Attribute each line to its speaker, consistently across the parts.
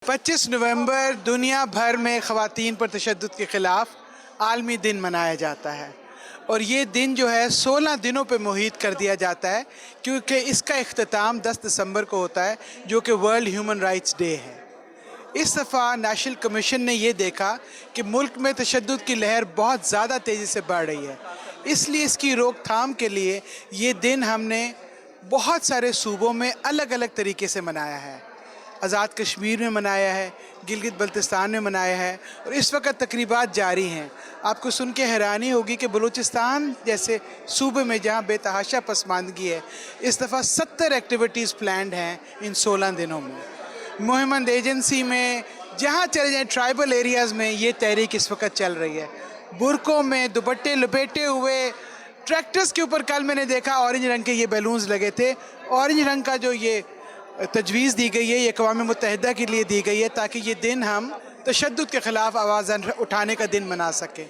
Speaker 1: 25 नवंबर दुनिया भर में ख़वातीन पर तशद्दुद के ख़िलाफ़ आलमी दिन मनाया जाता है और ये दिन जो है 16 दिनों पे मुहित कर दिया जाता है क्योंकि इसका इख्तिताम 10 दिसंबर को होता है जो कि वर्ल्ड ह्यूमन राइट्स डे है। इस दफ़ा नेशनल कमीशन ने ये देखा कि मुल्क में तशद्दुद की लहर बहुत ज़्यादा तेज़ी से बढ़ रही है, इसलिए इसकी रोकथाम के लिए ये दिन हमने बहुत सारे सूबों में अलग अलग तरीके से मनाया है। आज़ाद कश्मीर में मनाया है, गिलगित बल्तिस्तान में मनाया है और इस वक्त तकरीबात जारी हैं। आपको सुन के हैरानी होगी कि बलूचिस्तान जैसे सूबे में जहाँ बेतहाशा पसमानदगी है, इस दफ़ा 70 एक्टिविटीज़ प्लान्ड हैं इन 16 दिनों में। मुहिमंद एजेंसी में जहाँ चले जाएँ, ट्राइबल एरियाज़ में ये तहरीक इस वक्त चल रही है। बुरकों में दुपट्टे लपेटे हुए ट्रैक्टर्स के ऊपर कल मैंने देखा ऑरेंज रंग के ये बैलून्स लगे थे। ऑरेंज रंग का जो ये तजवीज़ दी गई है, ये अक़वाम मुत्तहिदा के लिए दी गई है ताकि ये दिन हम तशद्दुद के ख़िलाफ़ आवाज़ उठाने का दिन मना सकें।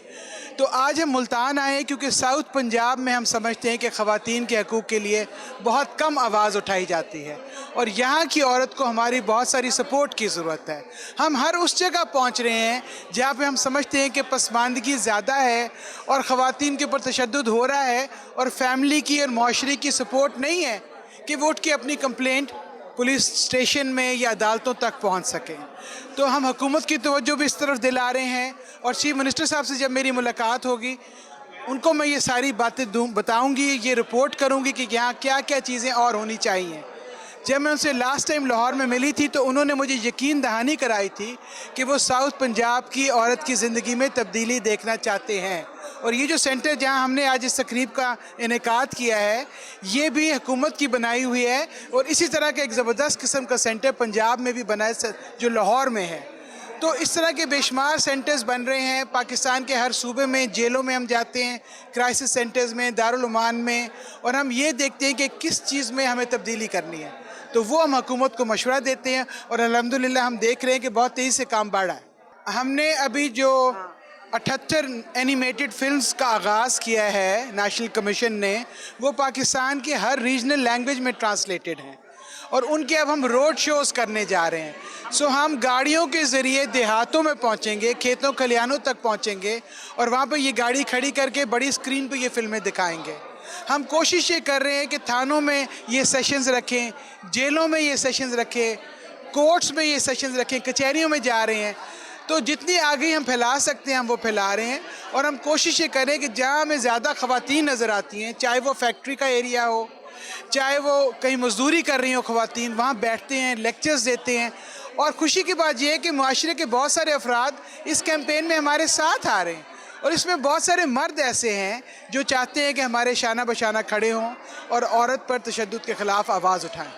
Speaker 1: तो आज हम मुल्तान आए क्योंकि साउथ पंजाब में हम समझते हैं कि ख़वातीन के हकूक़ के लिए बहुत कम आवाज़ उठाई जाती है और यहाँ की औरत को हमारी बहुत सारी सपोर्ट की ज़रूरत है। हम हर उस जगह पहुँच रहे हैं जहाँ पे हम समझते हैं कि पसमानदगी ज़्यादा है और ख़वातीन के ऊपर तशद्दुद हो रहा है और फैमिली की और मुआशरे की सपोर्ट नहीं है कि वो उठ के अपनी कंप्लेंट पुलिस स्टेशन में या अदालतों तक पहुंच सकें। तो हम हुकूमत की तवज्जो भी इस तरफ दिला रहे हैं और चीफ मिनिस्टर साहब से जब मेरी मुलाकात होगी उनको मैं ये सारी बातें बताऊंगी, ये रिपोर्ट करूंगी कि यहाँ क्या क्या चीज़ें और होनी चाहिए। जब मैं उनसे लास्ट टाइम लाहौर में मिली थी तो उन्होंने मुझे यकीन दहानी कराई थी कि वो साउथ पंजाब की औरत की ज़िंदगी में तब्दीली देखना चाहते हैं और ये जो सेंटर जहां हमने आज इस तकरीब का इनेकाद किया है ये भी हुकूमत की बनाई हुई है और इसी तरह का एक ज़बरदस्त किस्म का सेंटर पंजाब में भी बना है जो लाहौर में है। तो इस तरह के बेशुमार सेंटर्स बन रहे हैं पाकिस्तान के हर सूबे में। जेलों में हम जाते हैं, क्राइसिस सेंटर्स में, दारुल उमान में, और हम ये देखते हैं कि किस चीज़ में हमें तब्दीली करनी है। तो वो हम हुकूमत को मशवरा देते हैं और अल्हम्दुलिल्लाह हम देख रहे हैं कि बहुत तेज़ी से काम बढ़ा है। हमने अभी जो 78 एनिमेटेड फिल्म्स का आगाज़ किया है नेशनल कमीशन ने, वो पाकिस्तान के हर रीजनल लैंग्वेज में ट्रांसलेटेड हैं और उनके अब हम रोड शोज़ करने जा रहे हैं। सो हम गाड़ियों के ज़रिए देहातों में पहुंचेंगे, खेतों खलिहानों तक पहुंचेंगे और वहाँ पर ये गाड़ी खड़ी करके बड़ी स्क्रीन पर ये फिल्में दिखाएंगे। हम कोशिश ये कर रहे हैं कि थानों में ये सेशंस रखें, जेलों में ये सेशंस रखें, कोर्ट्स में ये सेशंस रखें, कचहरियों में जा रहे हैं। तो जितनी आगे हम फैला सकते हैं हम वो फैला रहे हैं और हम कोशिश ये करें कि जहाँ हमें ज़्यादा ख़वातीन नज़र आती हैं, चाहे वो फैक्ट्री का एरिया हो, चाहे वो कहीं मजदूरी कर रही हो ख़वातीन, वहाँ बैठते हैं, लेक्चर्स देते हैं। और खुशी की बात यह है कि मुआशरे के बहुत सारे अफराद इस कैंपेन में हमारे साथ आ रहे हैं और इसमें बहुत सारे मर्द ऐसे हैं जो चाहते हैं कि हमारे शाना बशाना खड़े हों और औरत पर तशद्दुद के ख़िलाफ़ आवाज़ उठाएँ।